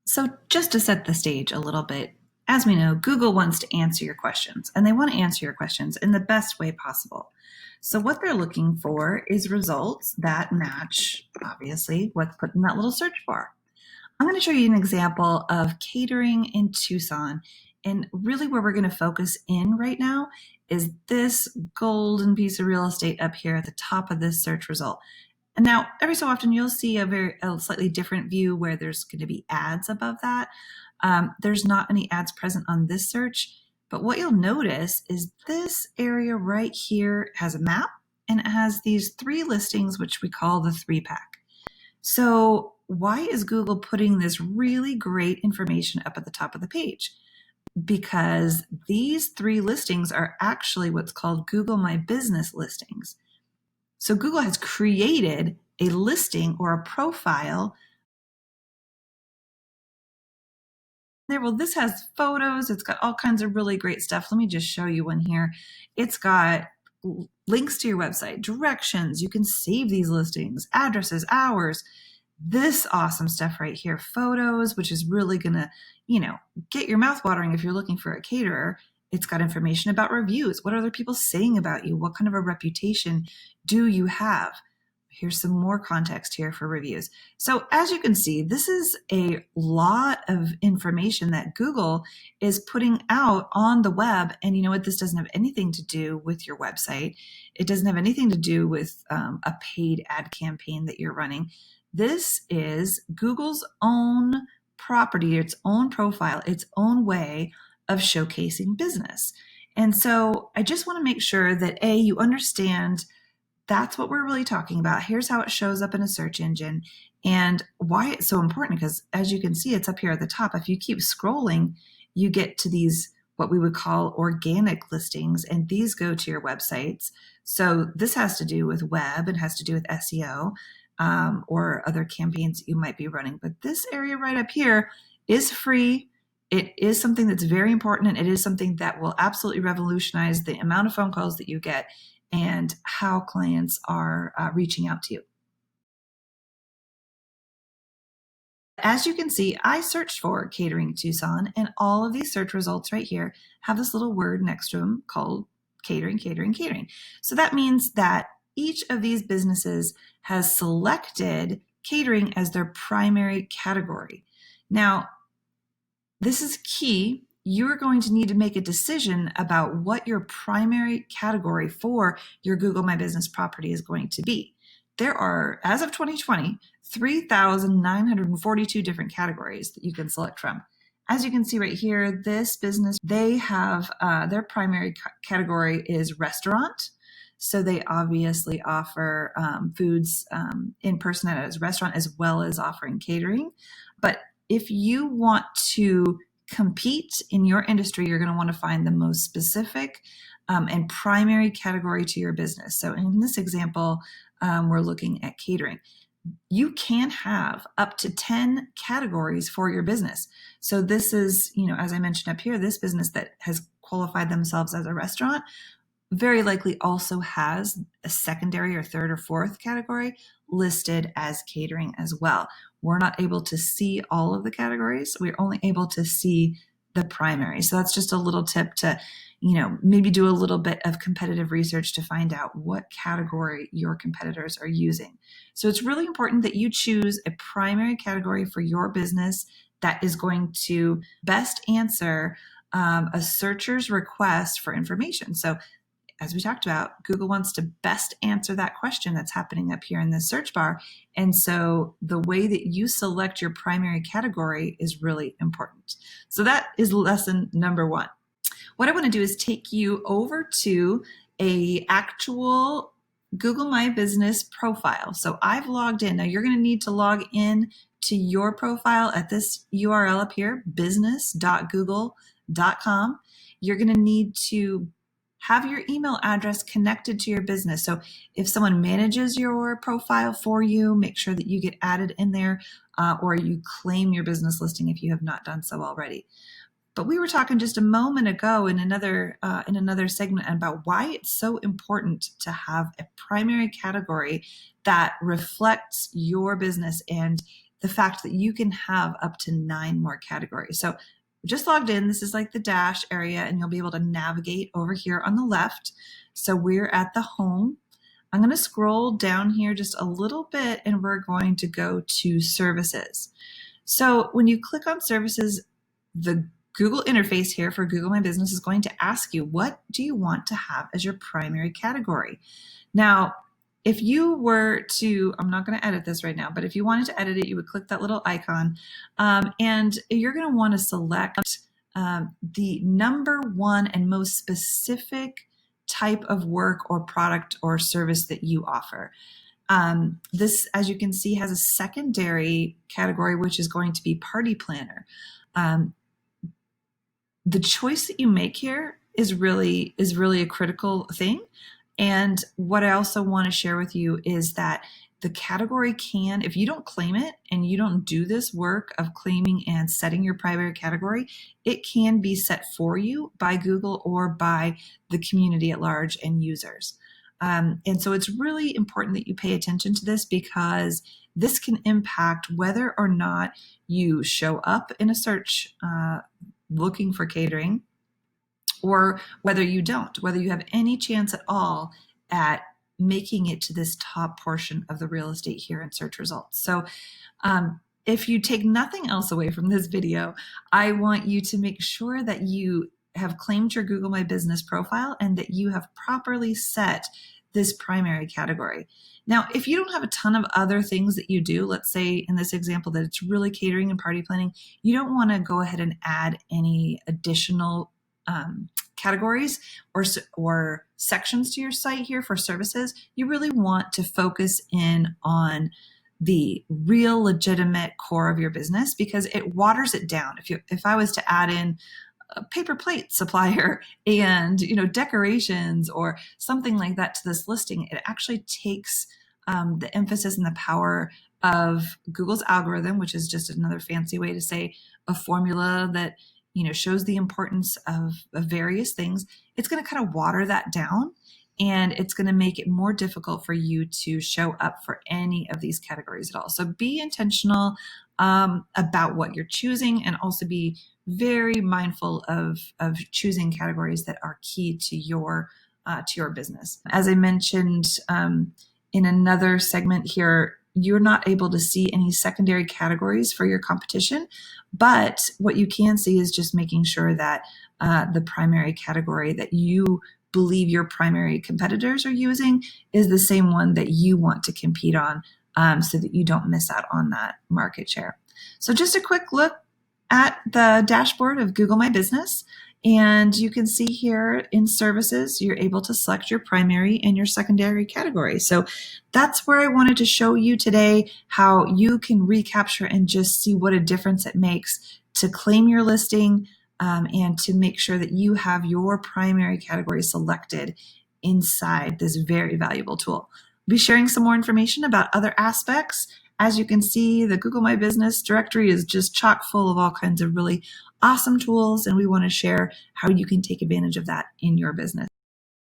So, just to set the stage a little bit, as we know, Google wants to answer your questions, and they want to answer your questions in the best way possible. So, what they're looking for is results that match, obviously, what's put in that little search bar. I'm going to show you an example of catering in Tucson. And really, where we're going to focus in right now is this golden piece of real estate up here at the top of this search result. And now, every so often, you'll see a slightly different view where there's going to be ads above that. There's not any ads present on this search, but what you'll notice is this area right here has a map and it has these 3 listings, which we call the 3-pack. So why is Google putting this really great information up at the top of the page? Because these 3 listings are actually what's called Google My Business listings. So Google has created a listing or a profile. Well, this has photos. It's got all kinds of really great stuff. Let me just show you one here. It's got links to your website, directions. You can save these listings, addresses, hours, this awesome stuff right here, photos, which is really going to, get your mouth watering if you're looking for a caterer. It's got information about reviews. What are other people saying about you? What kind of a reputation do you have? Here's some more context here for reviews. So as you can see, this is a lot of information that Google is putting out on the web. And you know what? This doesn't have anything to do with your website. It doesn't have anything to do with a paid ad campaign that you're running. This is Google's own property, its own profile, its own way of showcasing business. And so I just want to make sure that you understand that's what we're really talking about. Here's how it shows up in a search engine and why it's so important, because as you can see, it's up here at the top. If you keep scrolling, you get to these, what we would call organic listings, and these go to your websites. So this has to do with web, it has to do with SEO or other campaigns that you might be running. But this area right up here is free. It is something that's very important, and it is something that will absolutely revolutionize the amount of phone calls that you get and how clients are reaching out to you. As you can see, I searched for catering Tucson, and all of these search results right here have this little word next to them called catering, catering, catering. So that means that each of these businesses has selected catering as their primary category. Now, this is key. You're going to need to make a decision about what your primary category for your Google My Business property is going to be. There are, as of 2020, 3,942 different categories that you can select from. As you can see right here, this business, they have their primary category is restaurant. So they obviously offer foods in person at a restaurant as well as offering catering. But if you want to compete in your industry, you're going to want to find the most specific and primary category to your business. So in this example, we're looking at catering. You can have up to 10 categories for your business. So this is, as I mentioned up here, this business that has qualified themselves as a restaurant very likely also has a secondary or third or fourth category listed as catering as well. We're not able to see all of the categories. We're only able to see the primary. So that's just a little tip to, maybe do a little bit of competitive research to find out what category your competitors are using. So it's really important that you choose a primary category for your business that is going to best answer a searcher's request for information. So as we talked about, Google wants to best answer that question that's happening up here in the search bar. And so the way that you select your primary category is really important. So that is lesson number 1. What I want to do is take you over to a actual Google My Business profile. So I've logged in. Now you're going to need to log in to your profile at this URL up here, business.google.com. You're going to need to have your email address connected to your business. So if someone manages your profile for you, make sure that you get added in there or you claim your business listing if you have not done so already. But we were talking just a moment ago in another segment about why it's so important to have a primary category that reflects your business and the fact that you can have up to 9 more categories. So just logged in. This is like the dash area, and you'll be able to navigate over here on the left. So we're at the home. I'm going to scroll down here just a little bit, and we're going to go to services. So when you click on services, the Google interface here for Google My Business is going to ask you, what do you want to have as your primary category? Now, if you were to, I'm not going to edit this right now, but if you wanted to edit it, you would click that little icon, and you're going to want to select the number one and most specific type of work or product or service that you offer. This, as you can see, has a secondary category, which is going to be party planner. The choice that you make here is really a critical thing. And what I also want to share with you is that the category can, if you don't claim it and you don't do this work of claiming and setting your primary category, it can be set for you by Google or by the community at large and users. And so it's really important that you pay attention to this, because this can impact whether or not you show up in a search looking for catering, or whether you don't, whether you have any chance at all at making it to this top portion of the real estate here in search results. So if you take nothing else away from this video, I want you to make sure that you have claimed your Google My Business profile and that you have properly set this primary category. Now, if you don't have a ton of other things that you do, let's say in this example that it's really catering and party planning, you don't want to go ahead and add any additional categories or sections to your site here for services. You really want to focus in on the real legitimate core of your business, because it waters it down. If I was to add in a paper plate supplier and decorations or something like that to this listing, it actually takes the emphasis and the power of Google's algorithm, which is just another fancy way to say a formula that shows the importance of various things. It's going to kind of water that down, and it's going to make it more difficult for you to show up for any of these categories at all. So be intentional about what you're choosing, and also be very mindful of choosing categories that are key to your business. As I mentioned in another segment here, you're not able to see any secondary categories for your competition, but what you can see is just making sure that the primary category that you believe your primary competitors are using is the same one that you want to compete on, so that you don't miss out on that market share. So just a quick look at the dashboard of Google My Business. And you can see here in services, you're able to select your primary and your secondary category. So that's where I wanted to show you today how you can recapture and just see what a difference it makes to claim your listing and to make sure that you have your primary category selected inside this very valuable tool. I'll be sharing some more information about other aspects. As you can see, the Google My Business directory is just chock full of all kinds of really awesome tools, and we want to share how you can take advantage of that in your business.